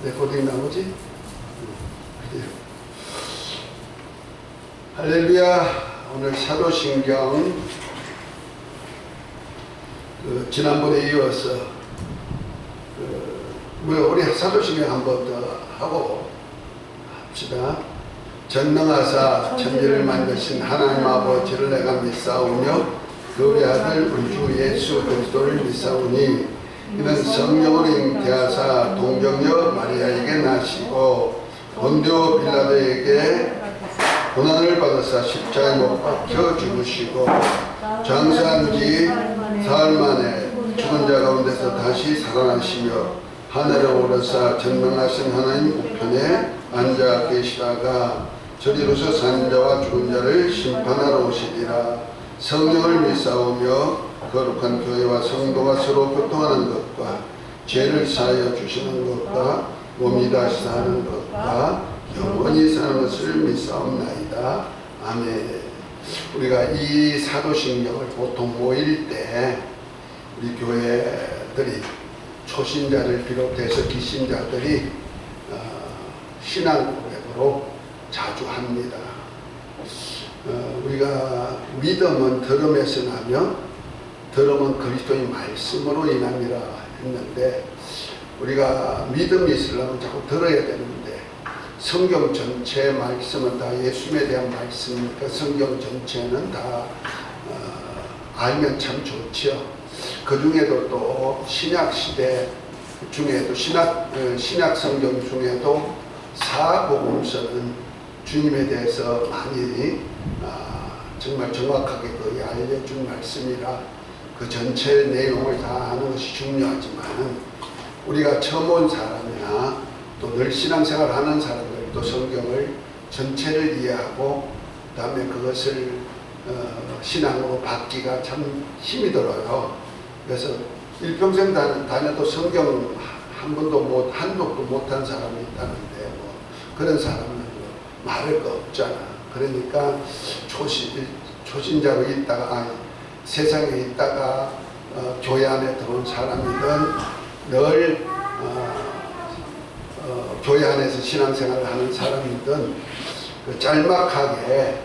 레코딩 나오지? 할렐루야. 오늘 사도신경 지난번에 이어서 우리 사도신경 한 번 더 하고 합시다. 전능하사 천지를 만드신 하나님 아버지를 내가 믿사오며 그 외아들 우리 주 예수 그리스도를 믿사오니 이는 성령으로 잉태하사 동정녀 마리아에게 나시고 본디오 빌라도에게 고난을 받으사 십자가에 못 박혀 죽으시고 장사한 지 사흘 만에 죽은 자 가운데서 다시 살아나시며 하늘에 오르사 전능하신 하나님 우편에 앉아 계시다가 저리로서 사는 자와 죽은 자를 심판하러 오시리라. 성령을 믿사오며 거룩한 교회와 성도가 서로 교통하는 것과 죄를 사하여 주시는 것과 몸이 다시 사는 것과 영원히 사는 것을 믿사옵나이다. 아멘. 우리가 이 사도신경을 보통 모일 때 우리 교회들이 초신자를 비롯해서 기신자들이 신앙 고백으로 자주 합니다. 우리가 믿음은 들음에서 나며 들음은 그리스도의 말씀으로 인함이라 했는데 우리가 믿음이 있으려면 자꾸 들어야 되는데 성경 전체 말씀은 다 예수님에 대한 말씀이니까 성경 전체는 다 알면 참 좋죠. 그 중에도 또 신약 시대 중에도 신약 성경 중에도 사복음서는 주님에 대해서 많이 정말 정확하게 거의 알려준 말씀이라 그 전체 내용을 다 아는 것이 중요하지만 우리가 처음 온 사람이나 또 늘 신앙생활 하는 사람들도 성경을 전체를 이해하고 그 다음에 그것을 신앙으로 받기가 참 힘이 들어요. 그래서 일평생 다녀도 성경 한 번도 한 독도 못한 사람이 있다는데 뭐 그런 사람은 말할 거 없잖아. 그러니까 초신자로 있다가 세상에 있다가 교회 안에 들어온 사람이든 늘 교회 안에서 신앙생활을 하는 사람이든 그 짤막하게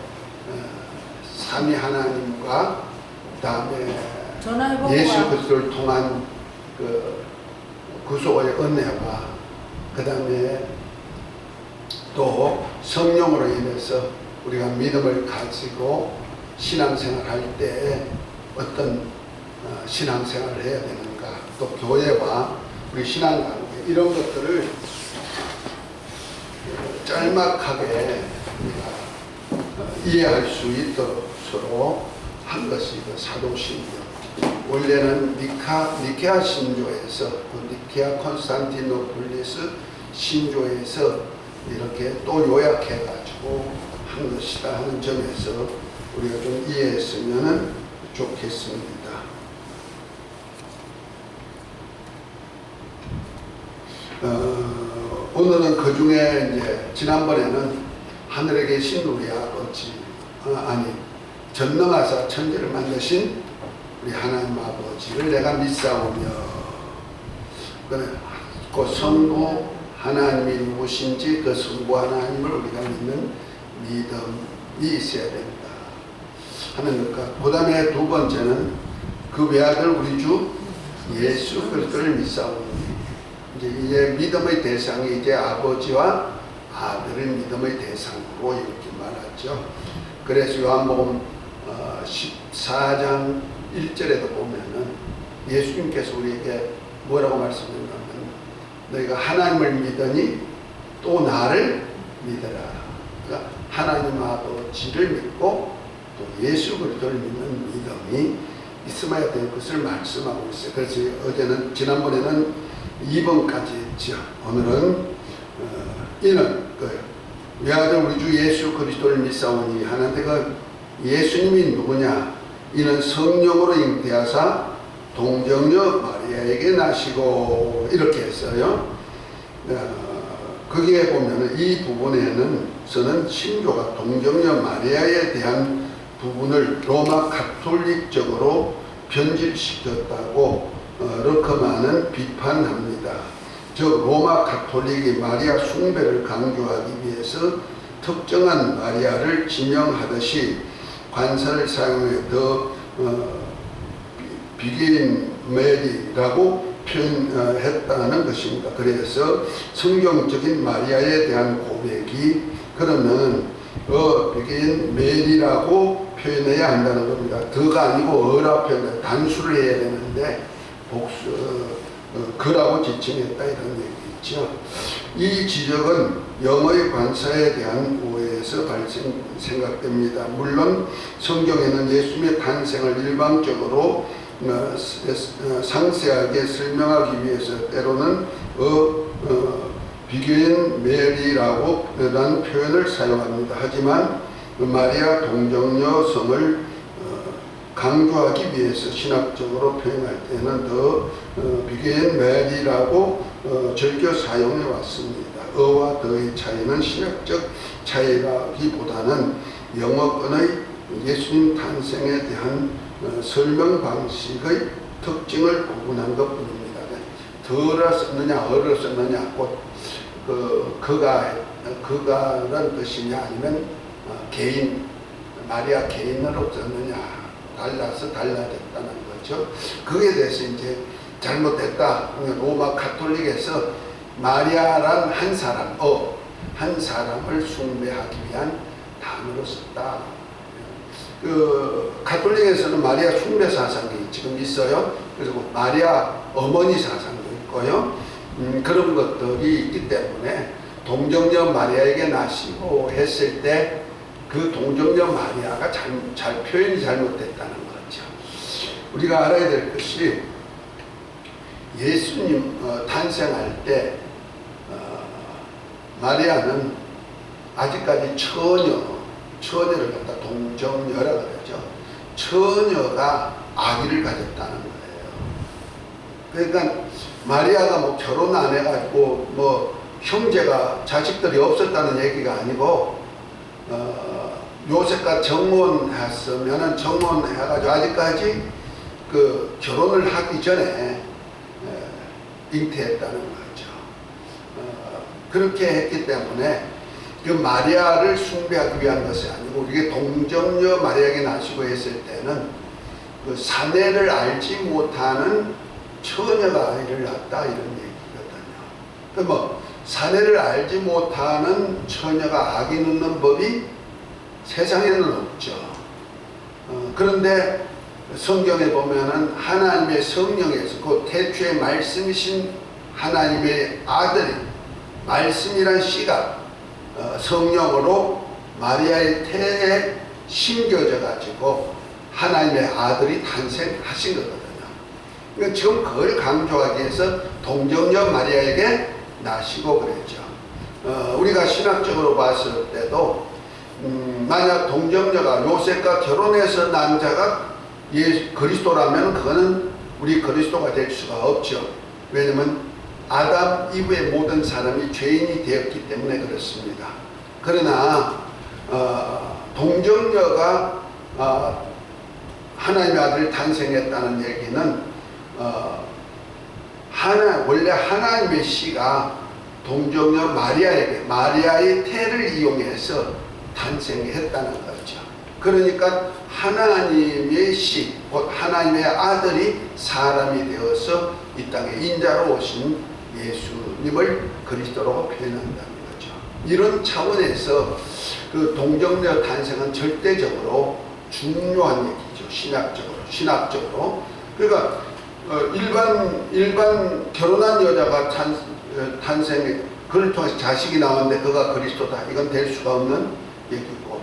삼위 하나님과 그 다음에 예수 그리스도를 통한 그 구속의 은혜와 그 다음에 또 성령으로 인해서 우리가 믿음을 가지고 신앙생활 할 때 어떤 신앙생활을 해야 되는가, 또 교회와 우리 신앙관계 이런 것들을 짤막하게 우리가 이해할 수 있도록 서로 한 것이 사도신경. 원래는 니케아 신조에서 니케아 콘스탄티노폴리스 신조에서 이렇게 또 요약해가지고 한 것이다 하는 점에서 우리가 좀 이해했으면 좋겠습니다. 오늘은 그 중에 이제 지난번에는 하늘에 계신 우리 아버지, 전능하사 천지를 만드신 우리 하나님 아버지를 내가 믿사오며, 그 성부 하나님이 누구신지 그 성부 하나님을 우리가 믿는 믿음이 있어야 된다 하는 것과, 그 다음에 두 번째는 그 외아들 우리 주 예수 그리스도를 믿사오니, 이제 믿음의 대상이 이제 아버지와 아들의 믿음의 대상으로 이렇게 말하죠. 그래서 요한복음 14장 1절에도 보면은 예수님께서 우리에게 뭐라고 말씀하냐면 너희가 하나님을 믿으니 또 나를 믿어라. 그러니까 하나님 아버지를 믿고 또 예수 그리스도를 믿는 믿음이 있어야 될 것을 말씀하고 있어요. 그래서 지난번에는 2번까지 했죠. 오늘은 이는 그 외아들 우리 주 예수 그리스도를 믿사오니 하는데 그 예수님이 누구냐? 이는 성령으로 잉태하사 동정녀 마리아에게 나시고 이렇게 했어요. 거기에 보면은 이 부분에는 저는 신조가 동정녀 마리아에 대한 부분을 로마 가톨릭적으로 변질시켰다고 르크만은 비판합니다. 즉 로마 가톨릭이 마리아 숭배를 강조하기 위해서 특정한 마리아를 지명하듯이 관사를 사용해 더 비긴 메리라고 표현했다는 것입니다. 그래서 성경적인 마리아에 대한 고백이 그러면 비긴 메리라고 표현해야 한다는 겁니다. 더가 아니고 어라 표현, 단수를 해야 되는데 그라고 지칭했다 이런 얘기죠. 이 지적은 영어의 관사에 대한 오해에서 생각됩니다. 물론 성경에는 예수님의 탄생을 일방적으로 상세하게 설명하기 위해서 때로는 비교인 메리라고 라는 표현을 사용합니다. 하지만 마리아 동정녀성을 강조하기 위해서 신학적으로 표현할 때는 더 비교인 메리라고 즐겨 사용해 왔습니다. 어와 더의 차이는 신학적 차이라기보다는 영어권의 예수님 탄생에 대한 설명 방식의 특징을 구분한 것뿐입니다. 더라 썼느냐 어를 썼느냐 곧 그가란 뜻이냐 아니면 개인 마리아 개인으로 썼느냐 달라서 달라졌다는 거죠. 그에 대해서 이제 잘못됐다. 로마 가톨릭에서 마리아란 한 사람, 한 사람을 숭배하기 위한 단어로 썼다. 가톨릭에서는 마리아 숭배 사상이 지금 있어요. 그리고 마리아 어머니 사상도 있고요. 그런 것들이 있기 때문에 동정녀 마리아에게 나시고 했을 때 그 동정녀 마리아가 표현이 잘못됐다는 거죠. 우리가 알아야 될 것이 예수님 탄생할 때 마리아는 아직까지 처녀를 갖다 동정녀라고 그러죠. 처녀가 아기를 가졌다는 거예요. 그러니까 마리아가 뭐 결혼 안 해가지고 뭐 형제가 자식들이 없었다는 얘기가 아니고 요셉과 정혼했으면은 정혼해가지고 아직까지 그 결혼을 하기 전에 잉태했다는 거죠. 그렇게 했기 때문에 그 마리아를 숭배하기 위한 것이 아니고 이게 동정녀 마리아에게 나시고 했을 때는 그 사내를 알지 못하는 처녀가 아이를 낳았다 이런 얘기거든요. 뭐 사내를 알지 못하는 처녀가 아기 낳는 법이 세상에는 없죠. 그런데 성경에 보면은 하나님의 성령에서 그 태초의 말씀이신 하나님의 아들이 말씀이란 씨가 성령으로 마리아의 태에 심겨져 가지고 하나님의 아들이 탄생하신 거거든요. 그러니까 지금 그걸 강조하기 위해서 동정녀 마리아에게 나시고 그랬죠. 우리가 신학적으로 봤을 때도 만약 동정녀가 요셉과 결혼해서 난 자가 그리스도라면 그거는 우리 그리스도가 될 수가 없죠. 왜냐하면 아담 이후의 모든 사람이 죄인이 되었기 때문에 그렇습니다. 그러나 동정녀가 하나님의 아들이 탄생했다는 얘기는 원래 하나님의 씨가 동정녀 마리아의 태를 이용해서 탄생했다는 거죠. 그러니까 하나님의 씨, 곧 하나님의 아들이 사람이 되어서 이 땅에 인자로 오신 예수님을 그리스도로 표현한다는 거죠. 이런 차원에서 그 동정녀 탄생은 절대적으로 중요한 얘기죠. 신학적으로. 그러니까 일반 결혼한 여자가 탄생해 그를 통해서 자식이 나왔는데 그가 그리스도다. 이건 될 수가 없는 얘기고.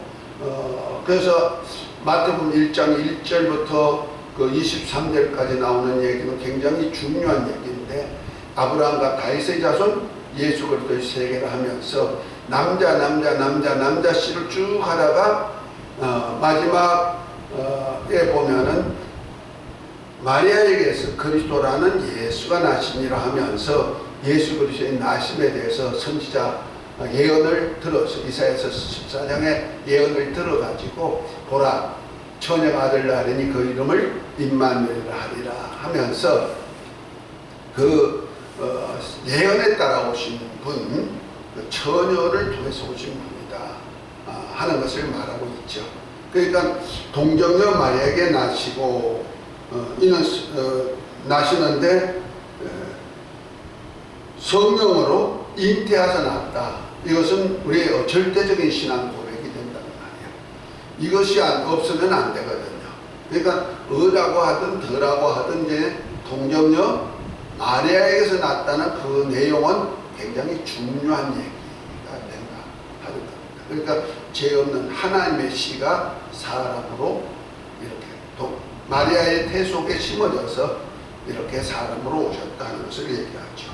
그래서 마태복음 1장 1절부터 그 23절까지 나오는 얘기는 굉장히 중요한 얘기인데 아브라함과 다윗의 자손 예수 그리스도의 세계를 하면서 남자 씨를 쭉 하다가 마지막에 보면은 마리아에게서 그리스도라는 예수가 나시니라 하면서 예수 그리스도의 나심에 대해서 선지자 예언을 들어서 이사야서 14장의 예언을 들어가지고 보라 처녀가 아들 낳으리니 그 이름을 임마누엘이라 하리라 하면서 그 예언에 따라 오신 분, 그 처녀를 통해서 오신 분이다 하는 것을 말하고 있죠. 그러니까 동정녀 마리아에게 나시고 이는 나시는데 성령으로 잉태하셔 났다. 이것은 우리의 절대적인 신앙 고백이 된다는 말이에요. 이것이 없으면 안 되거든요. 그러니까 어라고 하든 더라고 하든 이제 동정녀 마리아에게서 났다는 그 내용은 굉장히 중요한 얘기가 된다 하는 겁니다. 그러니까 죄 없는 하나님의 씨가 사람으로 이렇게 마리아의 태 속에 심어져서 이렇게 사람으로 오셨다는 것을 얘기하죠.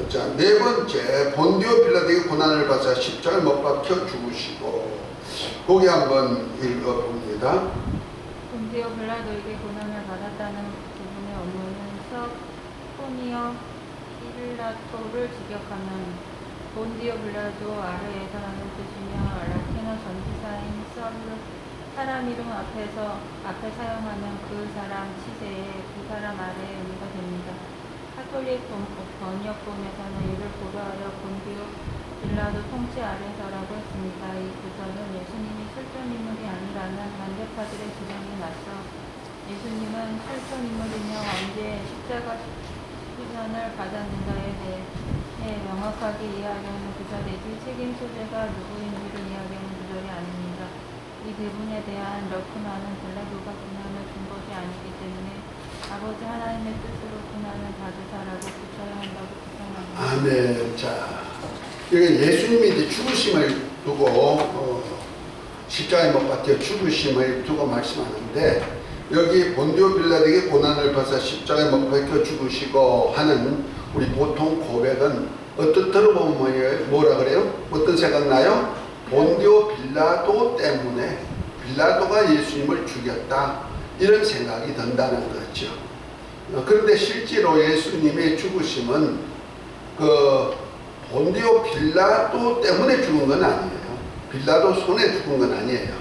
자, 네 번째, 본디오 빌라도에게 고난을 받아 십자가에 못 박혀 죽으시고, 거기 한번 읽어봅니다. 본디오 빌라도에게 고난을 받았다는 부분의 원문은 포니오 필라토를 직역하면 본디오 빌라도 아르에서라는 뜻이며 라틴어 전치사인 사람 이름 앞에 사용하는 그 사람 치세에 그 사람 아래의 의미가 됩니다. 카톨릭 번역본에서는 이를 고려하여 본디오 빌라도 통치 아래서라고 했습니다. 이 구절은 예수님이 실존 인물이 아니라는 반대파들의 주장에 맞서 예수님은 실존 인물이며 언제 십자가 시선을 받았는가에 대해 명확하게 이해하려는 구절이지 책임 소재가 누구인지를 이해하려는 구절이 아닙니다. 이 부분에 대한 러크만은 빌라도가 고난을 준 것이 아니기 때문에 아버지 하나님의 뜻으로 고난을 받으사라고 붙여야 한다고 주장합니다. 아멘. 자, 이게 예수님이 죽으심을 두고 십자가에 못 박혀 죽으심을 두고 말씀하는데, 여기 본디오 빌라도에게 고난을 받아 십자가에 못 박혀 죽으시고 하는 우리 보통 고백은 어떤 들어보면 뭐라 그래요? 어떤 생각나요? 본디오 빌라도 때문에 빌라도가 예수님을 죽였다, 이런 생각이 든다는 거죠. 그런데 실제로 예수님의 죽으심은 그 본디오 빌라도 때문에 죽은 건 아니에요. 빌라도 손에 죽은 건 아니에요.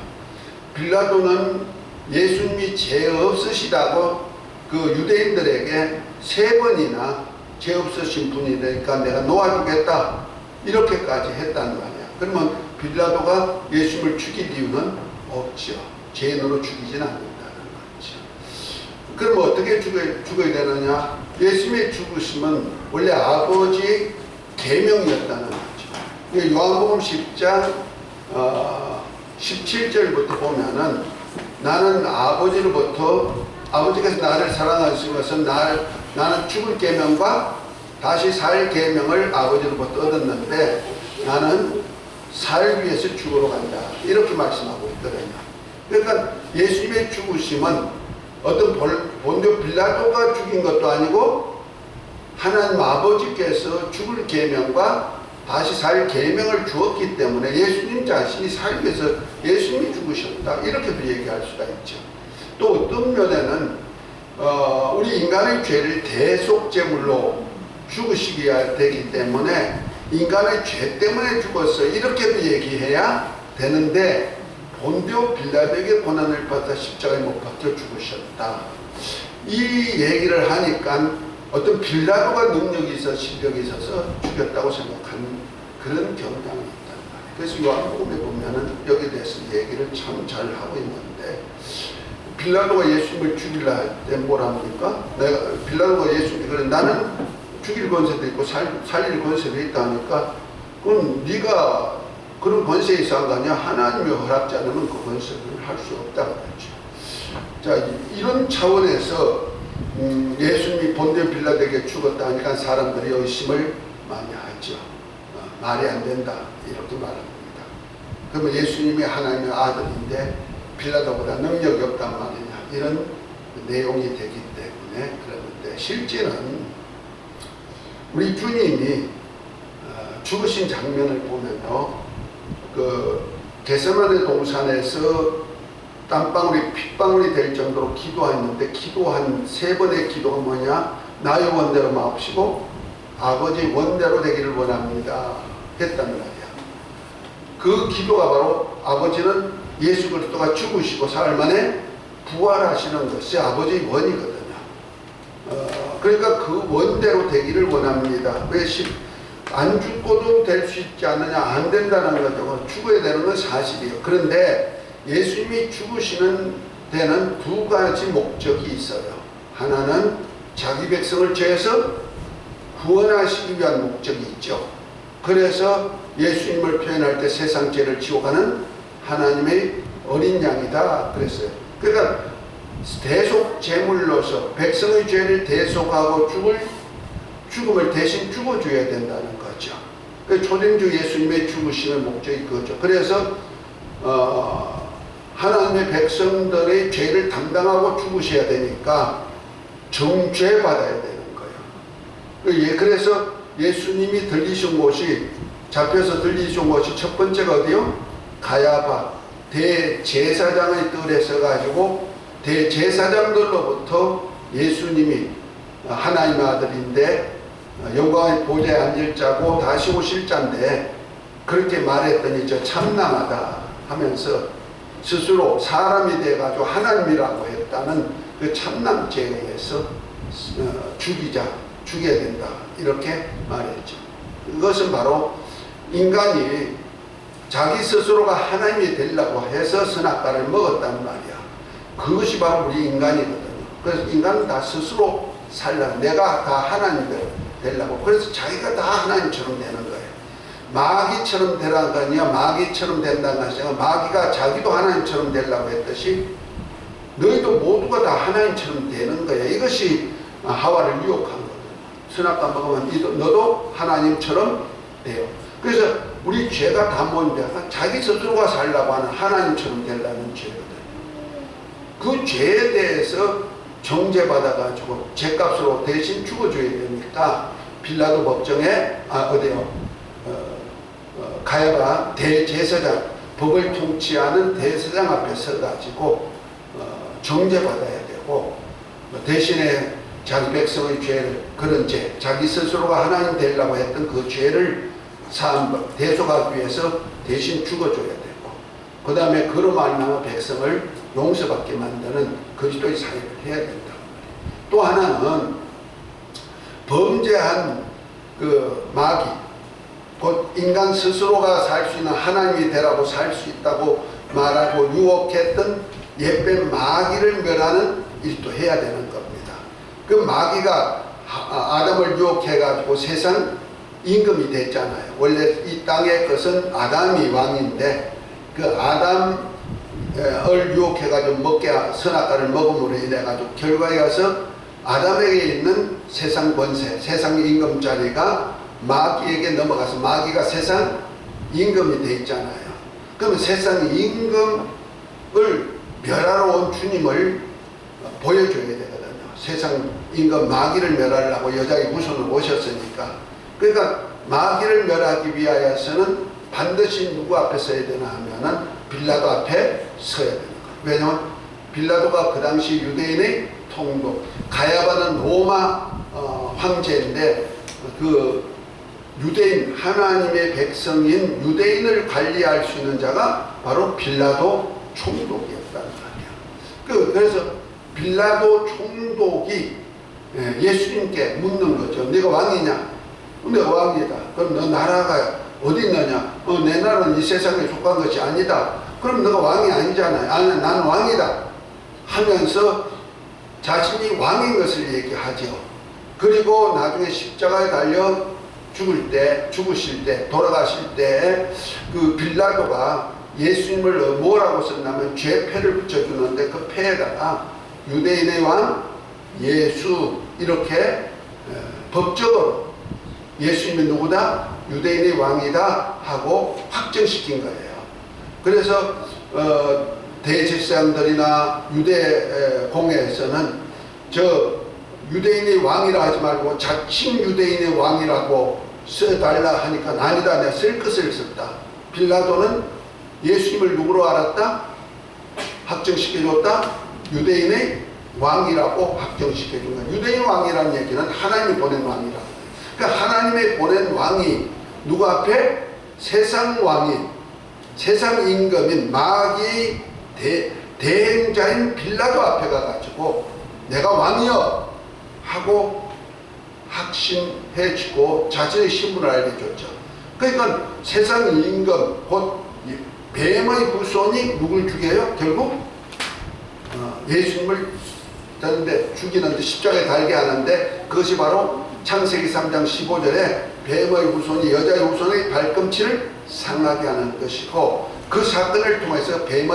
빌라도는 예수님이 죄 없으시다고 그 유대인들에게 3번이나 죄 없으신 분이니까 내가 놓아주겠다, 이렇게까지 했단 말이야. 그러면 빌라도가 예수님을 죽일 이유는 없죠. 죄인으로 죽이진 않는다는 거죠. 그럼 어떻게 죽어야 되느냐? 예수님의 죽으심은 원래 아버지 계명이었다는 거죠. 요한복음 10장 17절부터 보면은, 나는 아버지께서 나를 사랑하신 것은 나는 죽을 계명과 다시 살 계명을 아버지로부터 얻었는데 나는 살기 위해서 죽으러 간다, 이렇게 말씀하고 있거든요. 그러니까 예수님의 죽으심은 어떤 본디오 빌라도가 죽인 것도 아니고 하나님 아버지께서 죽을 계명과 다시 살 계명을 주었기 때문에 예수님 자신이 살기 위해서 예수님이 죽으셨다, 이렇게도 얘기할 수가 있죠. 또 어떤 면에는 우리 인간의 죄를 대속제물로 죽으시게 되기 때문에 인간의 죄 때문에 죽었어, 이렇게도 얘기해야 되는데, 본디오 빌라도에게 고난을 받아 십자가에 못 박혀 죽으셨다, 이 얘기를 하니까 어떤 빌라도가 능력이 있어 실력이 있어서 죽였다고 생각하는 그런 경향이 있단 말이에요. 그래서 요한복음에 보면은 여기에 대해서 얘기를 참 잘 하고 있는데, 빌라도가 예수님을 죽이려 할 때 뭐랍니까? 빌라도가 예수님, 그래 나는 죽일 권세도 있고 살릴 권세도 있다 하니까, 그럼 네가 그런 권세에 있어 한 거 아니야? 하나님이 허락지 않으면 그 권세를 할 수 없다고 그러죠. 자, 이런 차원에서 예수님이 본디오 빌라도에게 죽었다 하니까 사람들이 의심을 많이 하죠. 말이 안 된다, 이렇게 말합니다. 그러면 예수님이 하나님의 아들인데 빌라도보다 능력이 없단 말이냐, 이런 내용이 되기 때문에 그러는데, 실제는 우리 주님이 죽으신 장면을 보면요, 그 겟세마네 동산에서 땀방울이 핏방울이 될 정도로 기도했는데, 기도한 3번의 기도가 뭐냐? 나의 원대로 마옵시고 아버지 원대로 되기를 원합니다 했단 말이야. 그 기도가 바로 아버지는 예수 그리스도가 죽으시고 사흘 만에 부활하시는 것이 아버지의 원이거든요. 그러니까 그 원대로 되기를 원합니다. 왜 안 죽고도 될 수 있지 않느냐? 안 된다는 거죠. 죽어야 되는 건 사실이에요. 그런데 예수님이 죽으시는 데는 두 가지 목적이 있어요. 하나는 자기 백성을 죄에서 구원하시기 위한 목적이 있죠. 그래서 예수님을 표현할 때 세상 죄를 지고 가는 하나님의 어린 양이다 그랬어요. 그러니까 대속 제물로서 백성의 죄를 대속하고 죽음을 대신 죽어줘야 된다는 거죠. 초림주 예수님의 죽으심의 목적이 그거죠. 그래서 하나님의 백성들의 죄를 담당하고 죽으셔야 되니까 정죄 받아야 되는 거예요. 그래서 예수님이 들리신 곳이, 잡혀서 들리신 곳이 첫 번째가 어디요? 가야바 대제사장의 뜰에 서가지고 대제사장들로부터 예수님이 하나님의 아들인데 영광의 보좌에 앉을 자고 다시 오실 자인데 그렇게 말했더니 저 참남하다 하면서 스스로 사람이 돼가지고 하나님이라고 했다는 그 참남죄에 의해서 죽여야 된다 이렇게 말했죠. 이것은 바로 인간이 자기 스스로가 하나님이 되려고 해서 선악과를 먹었단 말이야. 그것이 바로 우리 인간이거든요. 그래서 인간은 다 스스로 살라, 내가 다 하나님 되려고. 그래서 자기가 다 하나님처럼 되는 거예요. 마귀처럼 되라는 거 아니야. 마귀처럼 된다는 것이 아니라 마귀가 자기도 하나님처럼 되려고 했듯이 너희도 모두가 다 하나님처럼 되는 거야. 이것이 하와를 유혹한 거거든요. 선악과 먹으면 너도 하나님처럼 돼요. 그래서 우리 죄가 다 뭔데? 자기 스스로가 살려고 하는 하나님처럼 되려는 죄거든요. 그 죄에 대해서 정죄받아가지고 죄값으로 대신 죽어줘야 되니까 빌라도 법정에 가야바 대제사장, 법을 통치하는 대제사장 앞에 서가지고 정죄받아야 되고 대신에 자기 백성의 죄를, 그런 죄, 자기 스스로가 하나님 되려고 했던 그 죄를 대속하기 위해서 대신 죽어줘야 되고, 그 다음에 그로 말미암아 백성을 용서받게 만드는 그리스도의 사역을 해야 된다. 또 하나는 범죄한 그 마귀, 곧 인간 스스로가 살 수 있는 하나님이 되라고 살 수 있다고 말하고 유혹했던 옛뱀 마귀를 멸하는 일도 해야 되는 겁니다. 그 마귀가 아담을 유혹해가지고 세상 임금이 됐잖아요. 원래 이 땅의 것은 아담이 왕인데 그 아담을 유혹해가지고 선악과를 먹음으로 인해가지고 결과에 가서 아담에게 있는 세상 권세, 세상 임금 자리가 마귀에게 넘어가서 마귀가 세상 임금이 돼 있잖아요. 그러면 세상 임금을 멸하러 온 주님을 보여줘야 되거든요. 세상 임금 마귀를 멸하려고 여자의 후손을 오셨으니까. 그러니까 마귀를 멸하기 위하여서는 반드시 누구 앞에 서야 되나 하면은 빌라도 앞에 서야 되는 거예요. 왜냐하면 빌라도가 그 당시 유대인의 통도, 가야바는 로마 황제인데 그 유대인, 하나님의 백성인 유대인을 관리할 수 있는 자가 바로 빌라도 총독이었다는 말이에요. 그래서 빌라도 총독이 예수님께 묻는 거죠. 네가 왕이냐? 내가 왕이다. 그럼 너 나라가 어디 있느냐? 내 나라는 이 세상에 속한 것이 아니다. 그럼 너가 왕이 아니잖아요. 아니, 나는 왕이다 하면서 자신이 왕인 것을 얘기하죠. 그리고 나중에 십자가에 달려 죽으실 때, 돌아가실 때 그 빌라도가 예수님을 뭐라고 썼냐면 죄패를 붙여주는데 그 패에다가 유대인의 왕 예수 이렇게 법적으로 예수님이 누구다? 유대인의 왕이다 하고 확정시킨 거예요. 그래서 대제사장들이나 유대 공회에서는 저 유대인의 왕이라 하지 말고 자칭 유대인의 왕이라고 써달라 하니까 아니다, 내가 쓸 것을 썼다. 빌라도는 예수님을 누구로 알았다? 확정시켜줬다? 유대인의 왕이라고 확정시켜준 거예요. 유대인 왕이라는 얘기는 하나님이 보낸 왕이라고. 그러니까 하나님의 보낸 왕이 누구 앞에? 세상 왕인, 세상 임금인 마귀 대행자인 빌라도 앞에 가가지고 내가 왕이여 하고 확신해지고 자신의 신분을 알려줬죠. 그러니까 세상 임금 곧 뱀의 후손이 누굴 죽여요? 결국 예수님을 죽이는데 십자가에 달게 하는데, 그것이 바로 창세기 3장 15절에 뱀의 후손이 여자의 후손의 발꿈치를 상하게 하는 것이고, 그 사건을 통해서 뱀의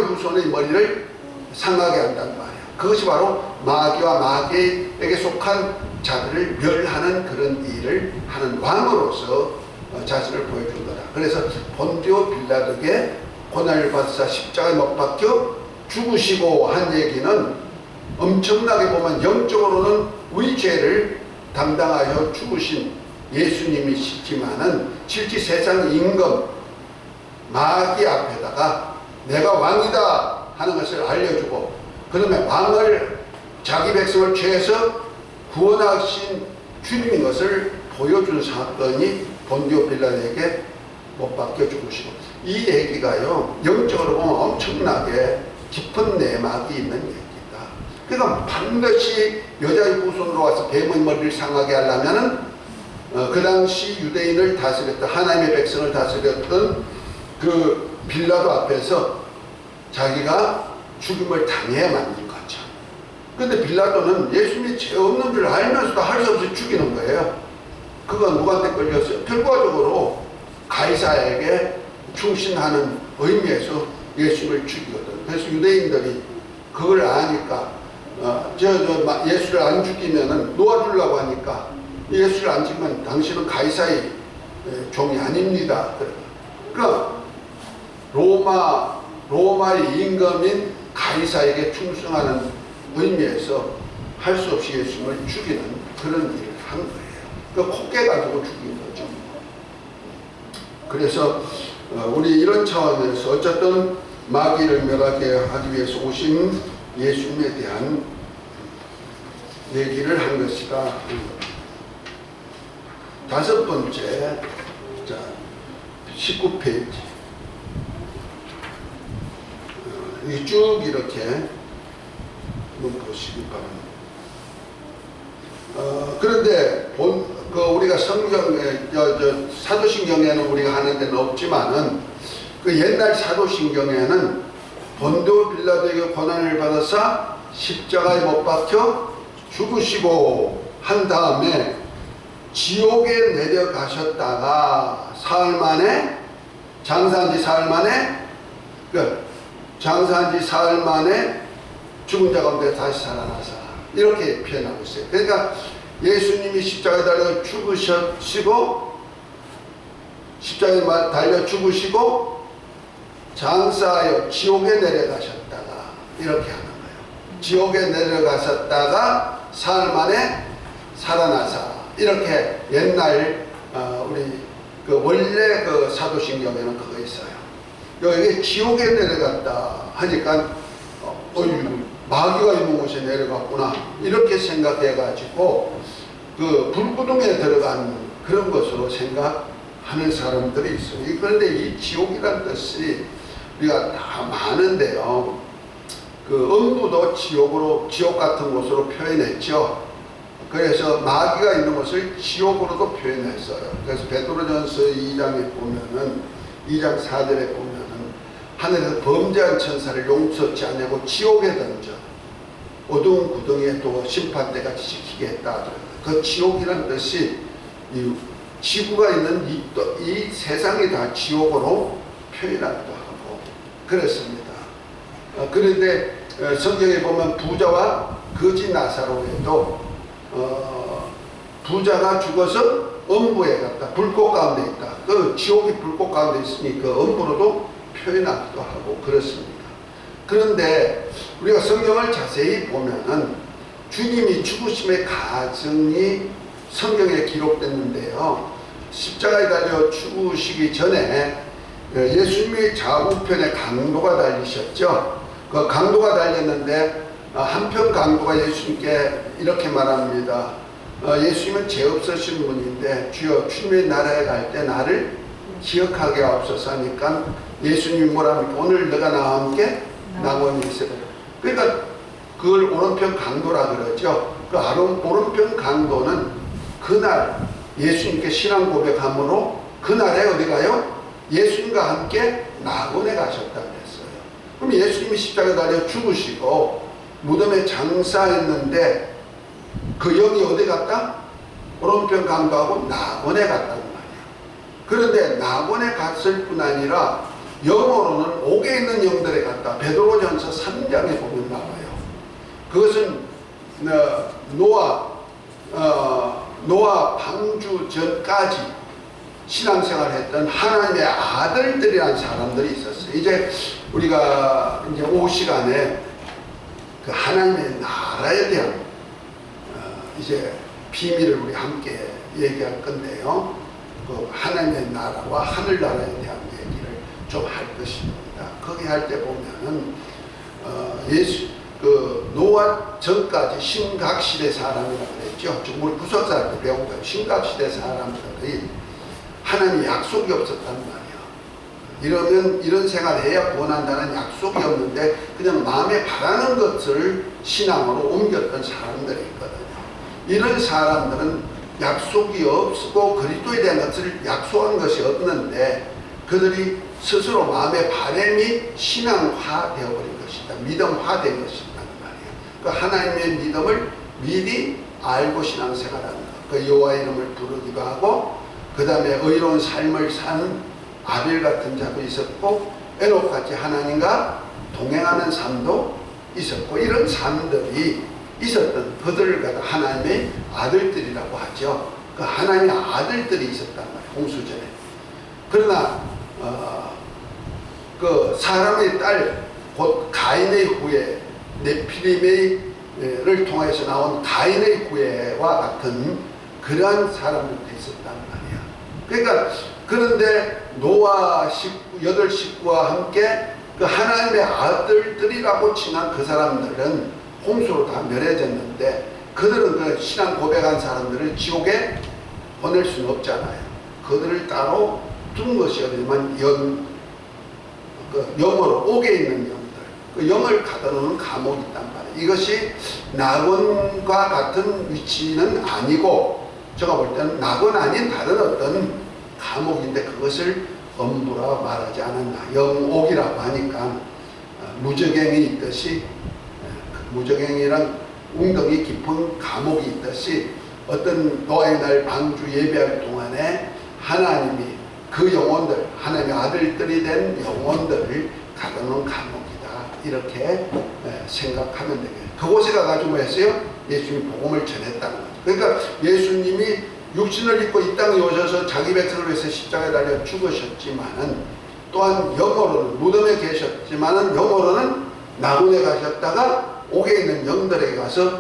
후손의 머리를 상하게 한단 말이에요. 그것이 바로 마귀와 마귀에게 속한 자들을 멸하는 그런 일을 하는 왕으로서 자신을 보여준 거다. 그래서 본디오 빌라도에게 고난을 받으사 십자가에 못 박혀 죽으시고 한 얘기는, 엄청나게 보면 영적으로는 우리 죄를 담당하여 죽으신 예수님이시지만은 실제 세상 임금 마귀 앞에다가 내가 왕이다 하는 것을 알려주고, 그러면 왕을, 자기 백성을 죄에서 구원하신 주님인 것을 보여준 사건이 본디오 빌라도에게 못 박혀 죽으시고, 이 얘기가요 영적으로 보면 엄청나게 깊은 내막이 있는 얘기다. 그러니까 반드시 여자의 후손으로 와서 뱀의 머리를 상하게 하려면은 그 당시 유대인을 다스렸던, 하나님의 백성을 다스렸던 그 빌라도 앞에서 자기가 죽임을 당해야 맞는 거죠. 그런데 빌라도는 예수님이 죄 없는 줄 알면서도 할 수 없이 죽이는 거예요. 그건 누구한테 걸렸어요? 결과적으로 가이사에게 충신하는 의미에서 예수를 죽이거든. 그래서 유대인들이 그걸 아니까 예수를 안 죽이면은 놓아주려고 하니까, 예수를 안 죽이면 당신은 가이사의 종이 아닙니다. 그러니까 로마의 임금인 가이사에게 충성하는 의미에서 할 수 없이 예수님을 죽이는 그런 일을 한 거예요. 그러니까 콧게 가지고 죽인 거죠. 그래서 우리 이런 차원에서 어쨌든 마귀를 멸하게 하기 위해서 오신 예수님에 대한 얘기를 한 것이다. 다섯 번째, 자 19페이지. 쭉 이렇게 한번 보시기 바랍니다. 그런데 우리가 성경에 사도신경에는 우리가 하는 데는 없지만은, 그 옛날 사도신경에는 본디오 빌라도에게 고난을 받아서 십자가에 못 박혀 죽으시고 한 다음에 지옥에 내려가셨다가 사흘 만에, 장사한 지 사흘 만에 죽은 자 가운데 다시 살아나서, 이렇게 표현하고 있어요. 그러니까 예수님이 십자가에 달려 죽으시고, 십자가에 달려 죽으시고 장사하여 지옥에 내려가셨다가, 이렇게 하는 거예요. 지옥에 내려가셨다가 사흘 만에 살아나사, 이렇게 옛날 우리 원래 그 사도신경에는 그거 있어요. 여기 지옥에 내려갔다 하니까 마귀가 있는 곳에 내려갔구나, 이렇게 생각해가지고 그 불구덩이에 들어간 그런 것으로 생각하는 사람들이 있어요. 그런데 이 지옥이라는 뜻이 우리가 다 많은데요, 그 음부도 지옥 같은 곳으로 표현했죠. 그래서 마귀가 있는 곳을 지옥으로도 표현했어요. 그래서 베드로전서 2장에 보면은, 2장 4절에 보면은 하늘에서 범죄한 천사를 용서치 않냐고 지옥에 던져 어두운 구덩이에 또 심판대같이 지키겠다. 그 지옥이라는 뜻이 이 지구가 있는 이 세상이 다 지옥으로 표현하기도 하고 그렇습니다. 그런데 성경에 보면 부자와 거지 나사로에도 부자가 죽어서 음부에 갔다, 불꽃 가운데 있다. 그 지옥이 불꽃 가운데 있으니 그 음부로도 표현하기도 하고 그렇습니다. 그런데 우리가 성경을 자세히 보면은 주님이 죽으심의 과정이 성경에 기록됐는데요, 십자가에 달려 죽으시기 전에 예수님이 좌우편에 강도가 달리셨죠. 그 강도가 달렸는데 한편 강도가 예수님께 이렇게 말합니다. 예수님은 죄 없으신 분인데 주여 주님의 나라에 갈 때 나를 기억하게 하옵소서 하니까 예수님이 뭐랍니까? 오늘 너가 나와 함께 낙원에 있어라. 그러니까 그걸 오른편 강도라 그러죠. 그 오른편 강도는 그날 예수님께 신앙 고백함으로 그날에 어디 가요? 예수님과 함께 낙원에 가셨다고 했어요. 그럼 예수님이 십자가에 달려 죽으시고 무덤에 장사했는데 그 영이 어디 갔다? 오른편 강도하고 낙원에 갔다는 말이에요. 그런데 낙원에 갔을 뿐 아니라 영어로는 옥에 있는 영들에 갔다. 베드로전서 3장에 보면 나와요. 그것은 노아 방주 전까지 신앙생활을 했던 하나님의 아들들이라는 사람들이 있었어요. 이제 우리가 이제 오후 시간에 그 하나님의 나라에 대한 이제 비밀을 우리 함께 얘기할 건데요. 그 하나님의 나라와 하늘나라에 대한 얘기를 좀 할 것입니다. 거기 할 때 보면은 그 노아 전까지 신각시대 사람이라고 그랬죠. 우리 구석사 할 때 배운 거예요. 신각시대 사람들이 하나님의 약속이 없었단 말이에요. 이러면 이런 생활을 해야 구원한다는 약속이 없는데 그냥 마음에 바라는 것을 신앙으로 옮겼던 사람들이 있거든요. 이런 사람들은 약속이 없고 그리스도에 대한 것을 약속한 것이 없는데 그들이 스스로 마음의 바람이 신앙화 되어버린 것이다. 믿음화된 것이란 말이에요. 그 하나님의 믿음을 미리 알고 신앙생활하는 것. 그 여호와 이름을 부르기도 하고 그 다음에 의로운 삶을 사는 아벨 같은 자도 있었고 에녹같이 하나님과 동행하는 삶도 있었고 이런 삶들이 있었던 그들을 갖다 하나님의 아들들이라고 하죠. 그 하나님의 아들들이 있었단 말이에요. 홍수전에. 그러나 그 사람의 딸 곧 가인의 후예 네피림을 통해서 나온 가인의 후예와 같은 그러한 사람들도 있었단 말이야. 그러니까 그런데 노아 8 식구와 함께 그 하나님의 아들들이라고 칭한 그 사람들은 홍수로 다 멸해졌는데 그들은 그 신앙 고백한 사람들을 지옥에 보낼 수는 없잖아요. 그들을 따로 둔 것이 어디냐면 영어로 옥에 있는 영들, 그 영을 가둬놓은 감옥이 있단 말이에요. 이것이 낙원과 같은 위치는 아니고 제가 볼 때는 낙원 아닌 다른 어떤 감옥인데 그것을 엄부라 말하지 않았나. 영옥이라고 하니까 무적행이 있듯이 무적행이란 웅덩이 깊은 감옥이 있듯이 어떤 노아의 날 방주 예배할 동안에 하나님이 그 영혼들, 하나님의 아들들이 된 영혼들을 가둬놓은 감옥이다. 이렇게 생각하면 되겠네요. 그곳에 가가지고 뭐 했어요? 예수님이 복음을 전했다는 거죠. 그러니까 예수님이 육신을 입고 이 땅에 오셔서 자기 백성을 위해서 십자가에 달려 죽으셨지만은 또한 영어로는 무덤에 계셨지만은 영어로는 낙원에 가셨다가 옥에 있는 영들에게 가서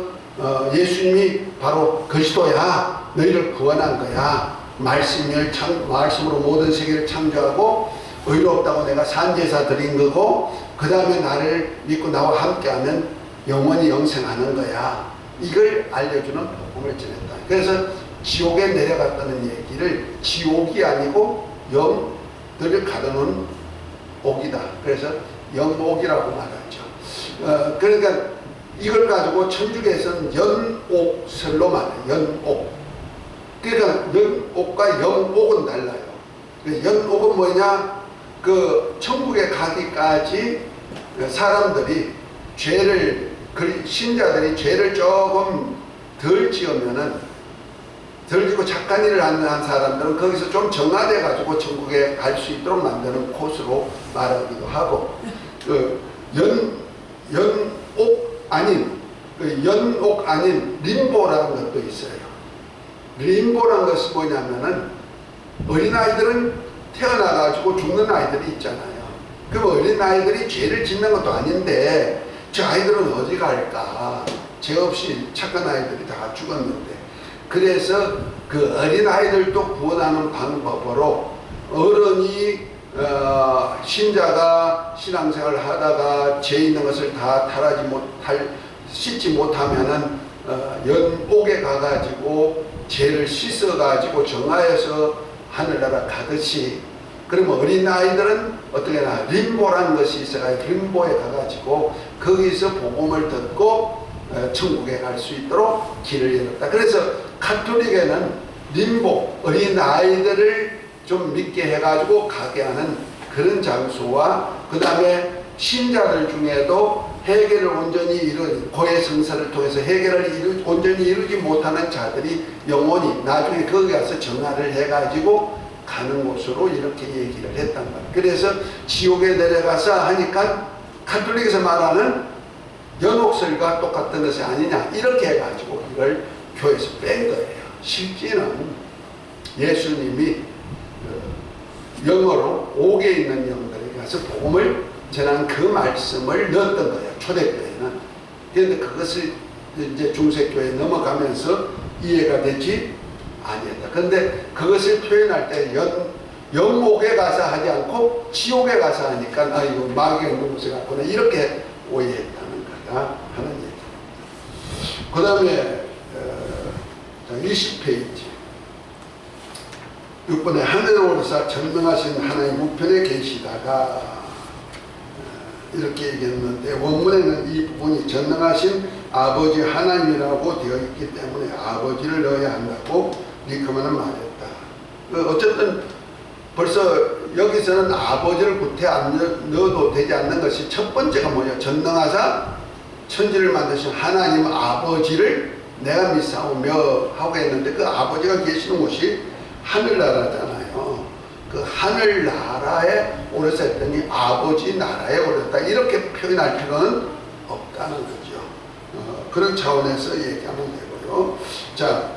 예수님이 바로 그리스도야, 너희를 구원한 거야. 말씀으로 모든 세계를 창조하고 의롭다고 내가 산제사 드린 거고 그 다음에 나를 믿고 나와 함께하면 영원히 영생하는 거야. 이걸 알려주는 복음을 전했다. 그래서 지옥에 내려갔다는 얘기를 지옥이 아니고 영들을 가둬놓은 옥이다. 그래서 영옥이라고 말하죠. 그러니까 이걸 가지고 천주교에서는 연옥설로 말해요. 연옥. 그러니까 연옥과 영옥은 달라요. 연옥은 뭐냐? 그 천국에 가기까지 사람들이 신자들이 죄를 조금 덜 지으면은 덜 지고 착한 일을 한 사람들은 거기서 좀 정화돼 가지고 천국에 갈 수 있도록 만드는 코스로 말하기도 하고 연옥 아닌 림보라는 것도 있어요. 림보라는 것이 뭐냐면은 어린아이들은 태어나가지고 죽는 아이들이 있잖아요. 그럼 어린아이들이 죄를 짓는 것도 아닌데 저 아이들은 어디 갈까? 죄 없이 착한 아이들이 다 죽었는데 그래서 그 어린아이들도 구원하는 방법으로 어른이 신자가 신앙생활을 하다가 죄 있는 것을 다 씻지 못하면은 연옥에 가가지고 죄를 씻어가지고 정하여서 하늘나라 가듯이 그러면 어린아이들은 어떻게 하나 림보라는 것이 있어요. 림보에 가가지고 거기서 복음을 듣고 천국에 갈 수 있도록 길을 열었다. 그래서 가톨릭에는 림보, 어린 아이들을 좀 믿게 해가지고 가게 하는 그런 장소와, 그 다음에 신자들 중에도 해결을 온전히 이룬 고해 성사를 통해서 해결을 온전히 이루지 못하는 자들이 영원히 나중에 거기 가서 정화를 해가지고 가는 곳으로 이렇게 얘기를 했단 말이에요. 그래서 지옥에 내려가서 하니까 가톨릭에서 말하는 연옥설과 똑같은 것이 아니냐 이렇게 해가지고 이걸 교회에서 뺀 거예요. 실제는 예수님이 영어로 옥에 있는 영들에게 가서 복음을 전한 그 말씀을 넣었던 거예요. 초대교회는. 그런데 그것을 이제 중세교회에 넘어가면서 이해가 되지 아니었다. 그런데 그것을 표현할 때 영옥에 가서 하지 않고 지옥에 가서 하니까 이거 마귀가 있는 곳에 갔구나 이렇게 오해했다는 거다 하는 얘기. 그 다음에 20페이지 6번에 하늘에 오르사 전능하신 하나님 우편에 계시다가 이렇게 얘기했는데, 원문에는 이 부분이 전능하신 아버지 하나님이라고 되어 있기 때문에 아버지를 넣어야 한다고 리커만은 말했다. 어쨌든 벌써 여기서는 아버지를 구태 안 넣어도 되지 않는 것이 첫 번째가 뭐냐, 전능하사 천지를 만드신 하나님 아버지를 내가 믿사오며 하고 했는데, 그 아버지가 계시는 곳이 하늘나라잖아요. 그 하늘나라에 오르사 했더니 아버지 나라에 오르다 이렇게 표현할 필요는 없다는 거죠. 그런 차원에서 얘기하면 되고요. 자,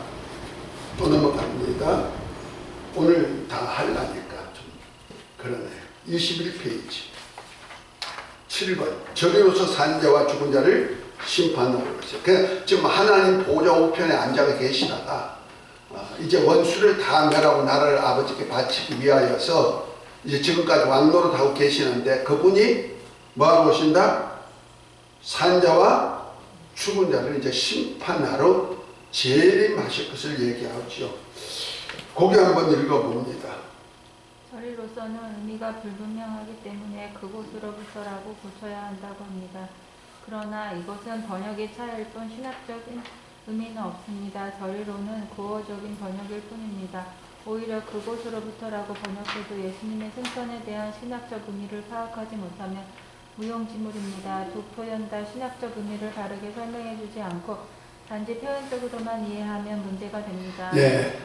또 넘어갑니다. 오늘 다 하려니까 좀 그러네요. 21페이지 7번 저리로서 산 자와 죽은 자를 심판하고 있어요. 그냥 지금 하나님 보좌 우편에 앉아 계시다가 이제 원수를 다 멸하고 나라를 아버지께 바치기 위하여서 이제 지금까지 왕노릇하고 계시는데, 그분이 뭐하러 오신다? 산자와 죽은 자를 이제 심판하러 재림하실 것을 얘기하죠. 거기 한번 읽어봅니다. 저리로서는 의미가 불분명하기 때문에 그곳으로부터라고 고쳐야 한다고 합니다. 그러나 이것은 번역의 차이일 뿐 신학적인 의미는 없습니다. 저리로는 고어적인 번역일 뿐입니다. 오히려 그곳으로부터라고 번역해도 예수님의 승천에 대한 신학적 의미를 파악하지 못하면 무용지물입니다. 두 표현 다 신학적 의미를 바르게 설명해주지 않고 단지 표현적으로만 이해하면 문제가 됩니다. 네,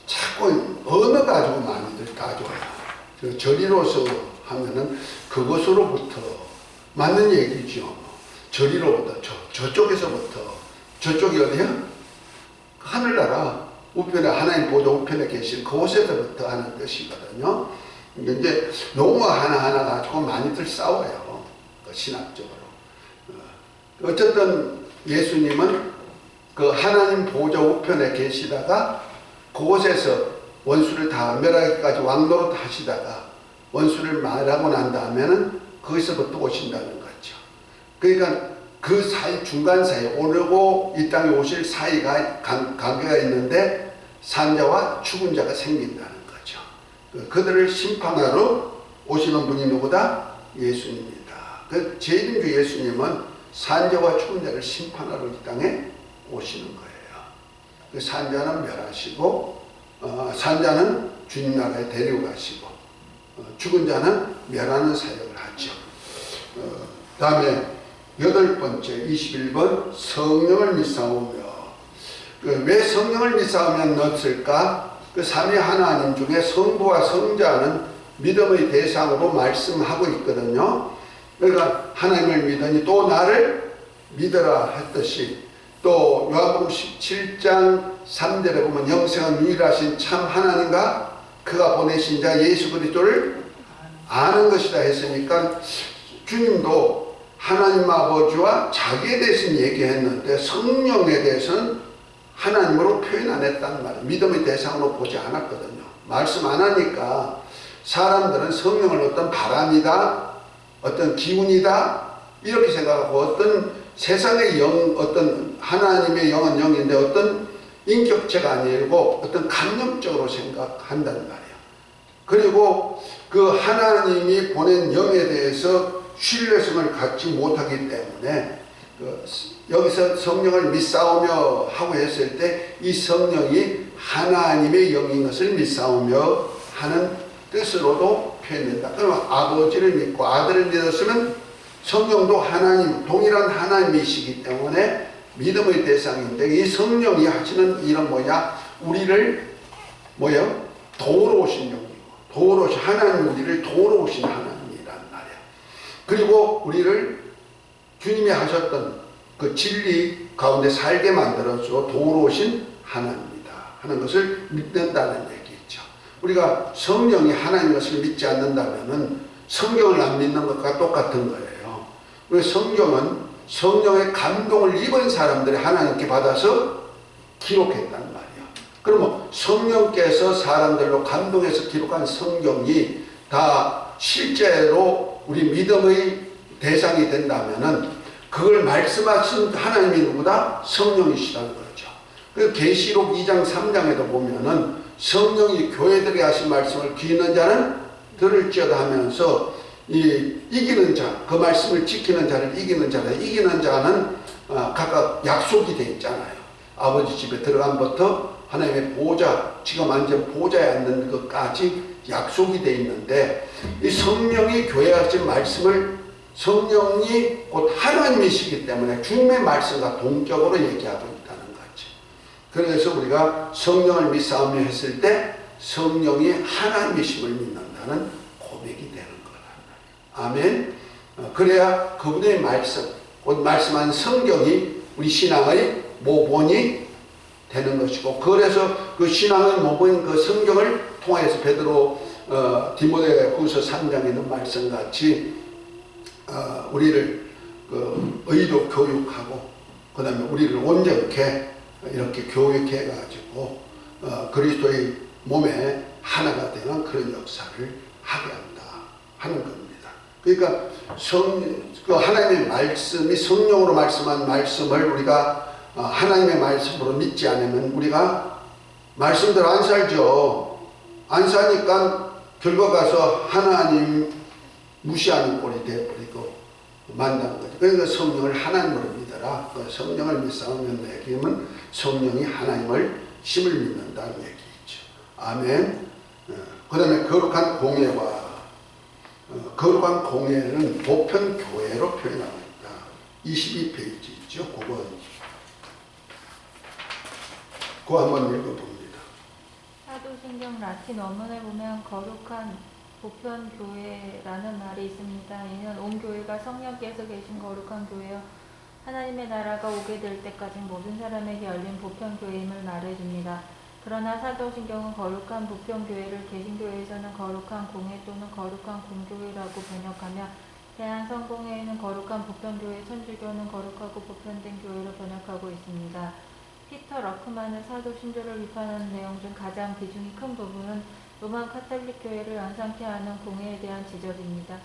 자꾸 언어 가지고 많이들 따져요. 저리로서 하면은 그것으로부터 맞는 얘기죠. 저리로부터 저쪽에서부터. 저쪽이 어디야? 하늘나라 우편에, 하나님 보좌 우편에 계신 그곳에서부터 하는 뜻이거든요. 이제 용어 하나하나 가지고 많이들 싸워요. 신학적으로. 어쨌든 예수님은 그 하나님 보좌 우편에 계시다가 그곳에서 원수를 다 멸하기까지 왕노릇 하시다가 원수를 말하고 난 다음에는 거기서부터 오신다는 거죠. 그러니까 그 사이, 중간 사이, 오르고 이 땅에 오실 사이가 관계가 있는데 산자와 죽은 자가 생긴다는 거죠. 그들을 심판하러 오시는 분이 누구다? 예수님이다. 그 재림주 예수님은 산자와 죽은 자를 심판하러 이 땅에 오시는 거예요. 그 산자는 멸하시고, 산자는 주님 나라에 데려가시고, 죽은 자는 멸하는 사역을 하죠. 다음에 8번째 21번 성령을 믿사오며. 왜 성령을 믿사오며 넣었을까? 그 삼위 하나님 중에 성부와 성자는 믿음의 대상으로 말씀하고 있거든요. 그러니까 하나님을 믿으니 또 나를 믿어라 했듯이, 또 요한복음 17장 3절에 보면 영생은 유일하신 참 하나님과 그가 보내신 자 예수 그리스도를 아는 것이다 했으니까, 주님도 하나님 아버지와 자기에 대해서는 얘기했는데 성령에 대해서는 하나님으로 표현 안 했단 말이에요. 믿음의 대상으로 보지 않았거든요. 말씀 안 하니까 사람들은 성령을 어떤 바람이다, 어떤 기운이다 이렇게 생각하고, 어떤 세상의 영, 어떤 하나님의 영은 영인데 어떤 인격체가 아니고 어떤 감정적으로 생각한단 말이에요. 그리고 그 하나님이 보낸 영에 대해서 신뢰성을 갖지 못하기 때문에 그 여기서 성령을 믿사오며 하고 했을 때 이 성령이 하나님의 영인 것을 믿사오며 하는 뜻으로도 표현된다. 그러면 아버지를 믿고 아들을 믿었으면 성령도 하나님, 동일한 하나님이시기 때문에 믿음의 대상인데, 이 성령이 하시는 일은 뭐냐? 우리를 도우러 오신 영이고, 도우러 오신 하나님, 우리를 도우러 오신 하나님이란 말이야. 그리고 우리를 주님이 하셨던 그 진리 가운데 살게 만들어서 도우러 오신 하나님이다 하는 것을 믿는다는 얘기죠. 우리가 성령이 하나님 것을 믿지 않는다면은 성경을 안 믿는 것과 똑같은 거예요. 왜? 성경은 성령의 감동을 입은 사람들이 하나님께 받아서 기록했단 말이야. 그러면 성령께서 사람들로 감동해서 기록한 성경이 다 실제로 우리 믿음의 대상이 된다면은 그걸 말씀하신 하나님이 누구다? 성령이시라는 거죠. 그래서 계시록 2장 3장에도 보면은 성령이 교회들에게 하신 말씀을 귀 있는 자는 들을지어다 하면서 이기는 자, 그 말씀을 지키는 자를 이기는 자다. 이기는 자는 각각 약속이 되어 있잖아요. 아버지 집에 들어간부터 하나님의 보좌, 지금 앉은 보좌에 앉는 것까지 약속이 되어 있는데, 이 성령이 교회에 하신 말씀을 성령이 곧 하나님이시기 때문에 주님의 말씀과 동격으로 얘기하고 있다는 거죠. 그래서 우리가 성령을 믿사오며 했을 때 성령이 하나님이심을 믿는다는 고백이 되는 거란 말이에요. 아멘. 그래야 그분의 말씀, 곧 말씀한 성경이 우리 신앙의 모본이 되는 것이고, 그래서 그 신앙의 모본인 그 성경을 통해서 베드로 디모데후서 3장에 있는 말씀같이 우리를 의로 교육하고, 그 다음에 우리를 온전케 이렇게 교육해 가지고 그리스도의 몸에 하나가 되는 그런 역사를 하게 한다 하는 겁니다. 그러니까 하나님의 말씀이 성령으로 말씀한 말씀을 우리가 하나님의 말씀으로 믿지 않으면 우리가 말씀대로 안 살죠. 안 사니까 결과 가서 하나님 무시하는 꼴이 되어버리고 만다는 거죠. 그러니까 성령을 하나님으로 믿어라. 성령을 믿사오면 얘기하면 성령이 하나님을 심을 믿는다는 얘기죠. 아멘. 그 다음에 거룩한 공예와 거룩한 공예는 보편교회로 표현하고 있다. 22페이지 있죠. 그거 한번 읽어봅니다. 사도신경 라틴 원문에 보면 거룩한 보편교회라는 말이 있습니다. 이는 온 교회가 성령께서 계신 거룩한 교회여 하나님의 나라가 오게 될 때까지 모든 사람에게 열린 보편교회임을 말해줍니다. 그러나 사도신경은 거룩한 보편교회를 개신교회에서는 거룩한 공회 또는 거룩한 공교회라고 번역하며 대한성공회에는 거룩한 보편교회, 천주교는 거룩하고 보편된 교회로 번역하고 있습니다. 피터 러크만은 사도신조를 비판하는 내용 중 가장 비중이 큰 부분은 로마 카톨릭 교회를 연상케 하는 공회에 대한 지적입니다.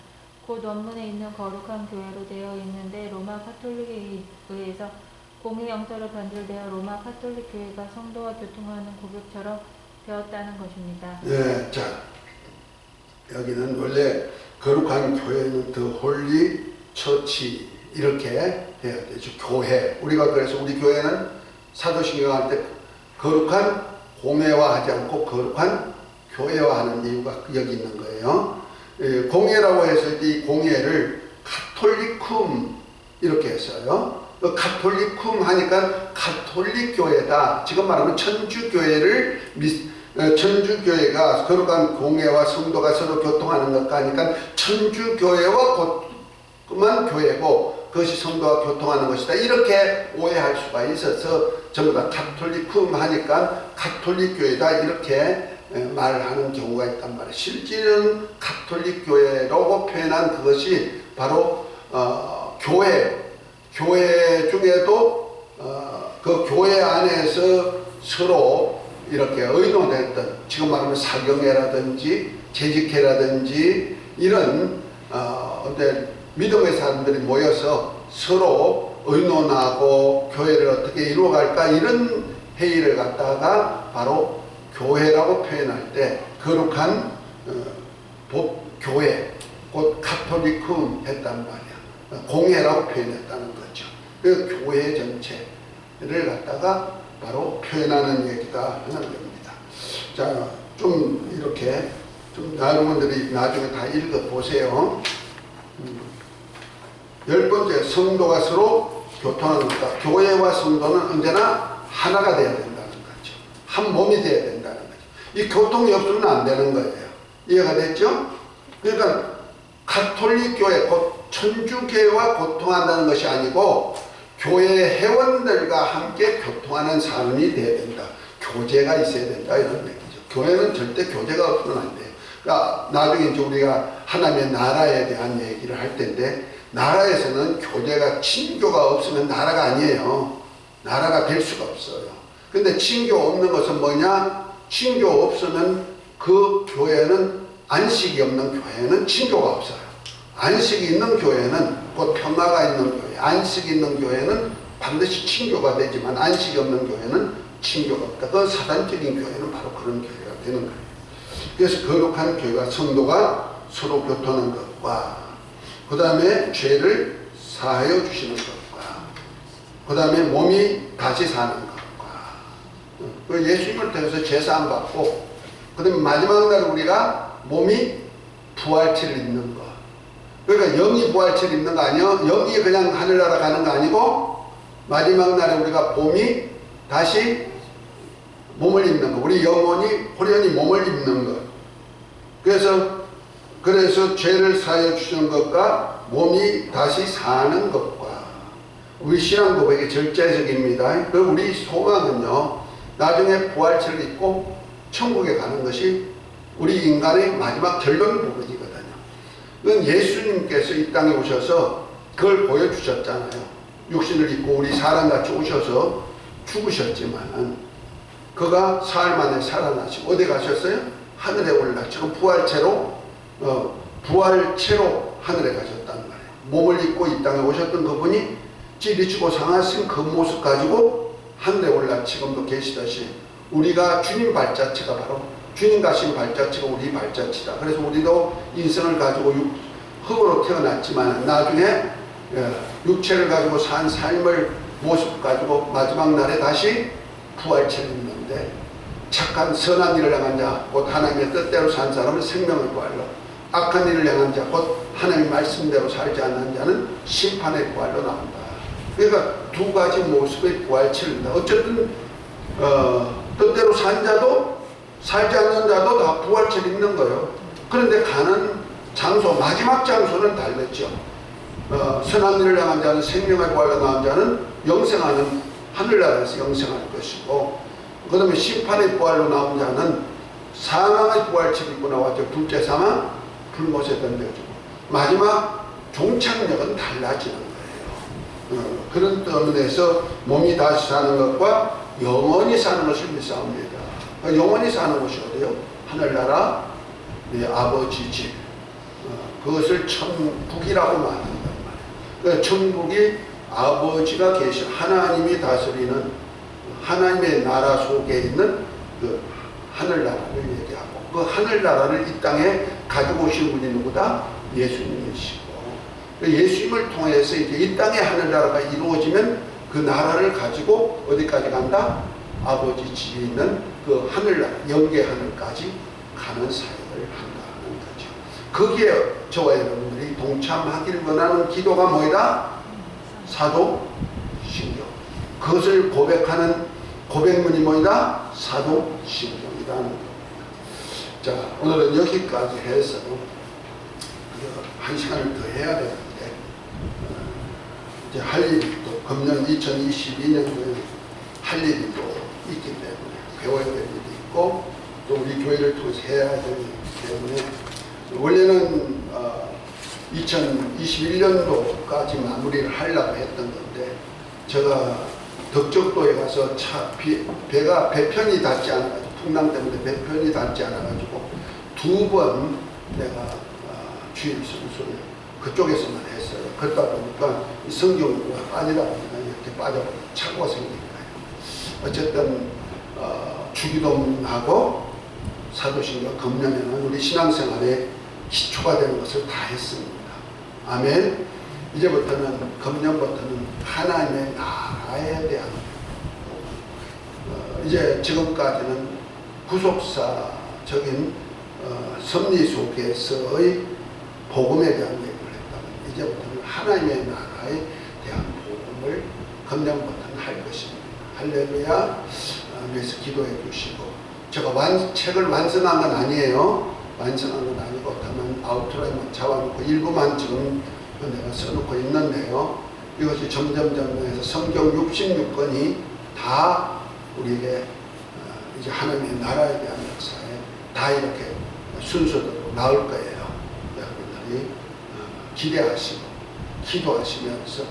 곧 원문에 있는 거룩한 교회로 되어 있는데 로마 카톨릭에 의해서 공회 영토로 변질되어 로마 카톨릭 교회가 성도와 교통하는 고객처럼 되었다는 것입니다. 네, 자 여기는 원래 거룩한 교회는 더 홀리 처치 이렇게 해야 되죠. 교회. 우리가 그래서 우리 교회는 사도신경 할 때 거룩한 공회화하지 않고 거룩한 교회화하는 이유가 여기 있는 거예요. 공회라고 했을 때 이 공회를 카톨리쿰 이렇게 했어요. 카톨리쿰 하니까 카톨릭 교회다. 지금 말하면 천주교회가 거룩한 공회와 성도가 서로 교통하는 것과 하니까 천주교회와 그만 교회고 그것이 성도와 교통하는 것이다. 이렇게 오해할 수가 있어서 전부 다 카톨리쿰 하니까 카톨릭 교회다 이렇게 말하는 경우가 있단 말이에요. 실제는 카톨릭 교회라고 표현한 그것이 바로 교회 중에도 그 교회 안에서 서로 이렇게 의논했던, 지금 말하면 사경회라든지 재직회라든지 이런 어떤 믿음의 사람들이 모여서 서로 의논하고 교회를 어떻게 이루어갈까 이런 회의를 갖다가 바로 교회라고 표현할 때 거룩한 교회 곧 카톨리쿰 했단 말이야. 공회라고 표현했다는 거죠. 그 교회 전체를 갖다가 바로 표현하는 얘기다 하는 겁니다. 자, 좀 이렇게 좀 여러분들이 나중에 다 읽어보세요. 10번째, 성도가 서로 교통하는 것이다. 교회와 성도는 언제나 하나가 돼야 된다는 거죠. 한 몸이 돼야 된다는 거죠. 이 교통이 없으면 안 되는 거예요. 이해가 됐죠? 그러니까 가톨릭 교회, 곧 천주교회와 교통한다는 것이 아니고 교회 회원들과 함께 교통하는 사람이 돼야 된다. 교제가 있어야 된다 이런 얘기죠. 교회는 절대 교제가 없으면 안 돼요. 그러니까 나중에 이제 우리가 하나님의 나라에 대한 얘기를 할 텐데 나라에서는 교제가 친교가 없으면 나라가 아니에요. 나라가 될 수가 없어요. 근데 친교 없는 것은 뭐냐? 친교 없으면 그 교회는 안식이 없는 교회는 친교가 없어요. 안식이 있는 교회는 곧 평화가 있는 교회, 안식이 있는 교회는 반드시 친교가 되지만 안식이 없는 교회는 친교가 없다. 그 사단적인 교회는 바로 그런 교회가 되는 거예요. 그래서 거룩한 교회가 성도가 서로 교통하는 것과 그 다음에 죄를 사하여 주시는 것과 그 다음에 몸이 다시 사는 것과 예수님을 통해서 제사함 받고 그 다음에 마지막 날 우리가 몸이 부활체를 입는 것. 그러니까 영이 부활체를 입는 거 아니에요. 영이 그냥 하늘나라 가는 거 아니고 마지막 날에 우리가 몸이 다시 몸을 입는 거. 우리 영혼이 호련히 몸을 입는 것. 그래서 죄를 사하여 주시는 것과 몸이 다시 사는 것과 우리 신앙 고백의 절제적입니다. 그 우리 소망은요. 나중에 부활체를 입고 천국에 가는 것이 우리 인간의 마지막 결론 부분이거든요. 그건 예수님께서 이 땅에 오셔서 그걸 보여주셨잖아요. 육신을 입고 우리 사람같이 오셔서 죽으셨지만 그가 사흘 만에 살아나시고 어디 가셨어요? 하늘에 올라 지금 부활체로 하늘에 가셨단 말이에요. 몸을 입고 이 땅에 오셨던 그분이 찌리치고 상하신 그 모습 가지고 하늘에 올라 지금도 계시듯이 우리가 주님 발자취가 바로 주님 가신 발자취가 우리 발자취다. 그래서 우리도 인생을 가지고 흙으로 태어났지만 나중에 육체를 가지고 산 삶을 모습 가지고 마지막 날에 다시 부활체를 입는데 착한 선한 일을 향한 자 곧 하나님의 뜻대로 산 사람은 생명을 부활로 악한 일을 향한 자 곧 하나님의 말씀대로 살지 않는 자는 심판의 부활로 나온다. 그러니까 두 가지 모습의 부활체를 입는다. 어쨌든 뜻대로 산 자도 살지 않는 자도 다 부활체를 입는 거예요. 그런데 가는 장소, 마지막 장소는 다르겠죠. 선한 일을 향한 자는 생명의 부활로 나온 자는 영생하는 하늘나라에서 영생할 것이고 그 다음에 심판의 부활로 나온 자는 사망의 부활체를 입고 나왔죠. 둘째 사망, 불못에 던져주고 마지막 종착역은 달라지는 거예요. 그런 뜻에서 몸이 다시 사는 것과 영원히 사는 것을 믿사옵니다. 영원히 사는 곳이 어디요? 하늘나라 아버지 집. 그것을 천국이라고 말한단 말이에요. 천국이 아버지가 계신 하나님이 다스리는 하나님의 나라 속에 있는 그 하늘나라를 얘기하고 그 하늘나라를 이 땅에 가지고 오신 분이 누구다? 예수님이시고 예수님을 통해서 이제 이 땅의 하늘나라가 이루어지면 그 나라를 가지고 어디까지 간다? 아버지 집에 있는 그 하늘나라, 영계 하늘까지 가는 사역을 한다는 거죠. 거기에 저와 여러분들이 동참하기를 원하는 기도가 뭐이다? 사도신경. 그것을 고백하는 고백문이 뭐이다? 사도신경이라는 겁니다. 자, 오늘은 여기까지 해서 한 시간을 더 해야 되는데 이제 할 일이 또 금년 2022년도에 할 일이 또 있기 때문에 배워야 될 일이 있고 또 우리 교회를 통해서 해야 되기 때문에 원래는 2021년도까지 마무리를 하려고 했던 건데 제가 덕적도에 가서 배가 배편이 닿지 않아가지고 풍랑 때문에 배편이 닿지 않아가지고 2번 내가 주일 순서를 그쪽에서만 했어요. 그러다 보니까 성경과 빠지다 보니까 이렇게 빠져버리고 착오가 생긴 거예요. 어쨌든 주기도문하고 사도신경 금년에는 우리 신앙생활에 기초가 되는 것을 다 했습니다. 아멘. 이제부터는 금년부터는 하나님의 나라에 대한 이제 지금까지는 구속사적인 섭리 속에서의 복음에 대한 얘기를 했다면 이제부터는 하나님의 나라에 대한 복음을 금년부터는 할 것입니다. 할렐루야. 그래서 기도해 주시고 제가 책을 완성한 건 아니에요. 완성한 건 아니고 다만 아웃라인만 잡아놓고 일부만 지금 내가 써놓고 있는데요. 이것이 점점 해서 성경 66권이 다 우리에게 이제 하나님의 나라에 대한 역사에 다 이렇게 순서대로 나올 거예요. 여러분들이 기대하시고 기도하시면서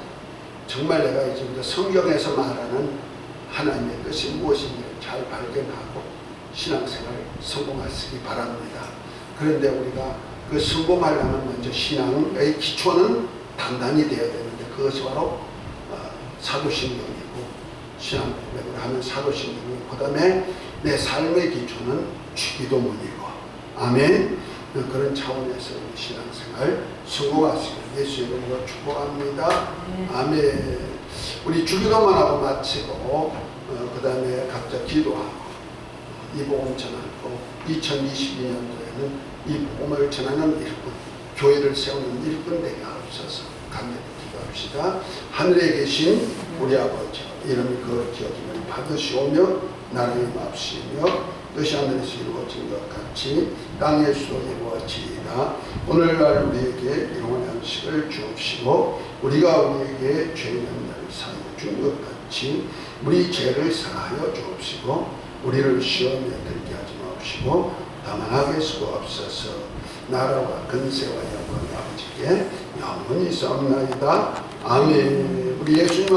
정말 내가 이제부터 성경에서 말하는 하나님의 뜻이 무엇인지를 잘 발견하고 신앙생활 성공하시기 바랍니다. 그런데 우리가 그 성공하려면 먼저 신앙의 기초는 단단히 되어야 되는데 그것이 바로 사도신경이고 신앙 고백을 하는 사도신경이고 그 다음에 내 삶의 기초는 주기도문이고 아멘. 그런 차원에서 우리 신앙생활 성공하시길 예수의 이름으로 축복합니다. 아멘. 우리 주기도만 하고 마치고 그 다음에 각자 기도하고 이 복음 전하고 2022년도에는 이 복음을 전하는 일꾼, 교회를 세우는 일꾼 되게 하옵소서. 간절히 기도합시다. 하늘에 계신 우리 아버지 이름이 거룩하여짐을 받으시오며 나라의 맙시며 뜻이 하늘에서 이루어진 것 같이 땅에서도 이루어지이다. 오늘날 우리에게 일용할 양식을 주옵시고 우리가 우리에게 죄 있는 자를 사하여 준 것 같이 우리 죄를 사하여 주옵시고 우리를 시험에 들게 하지 마옵시고 다만 하게 수고없어서 나라와 근세와 영광이 아버지께 영원히 싸움나이다. 아멘. 우리 예수님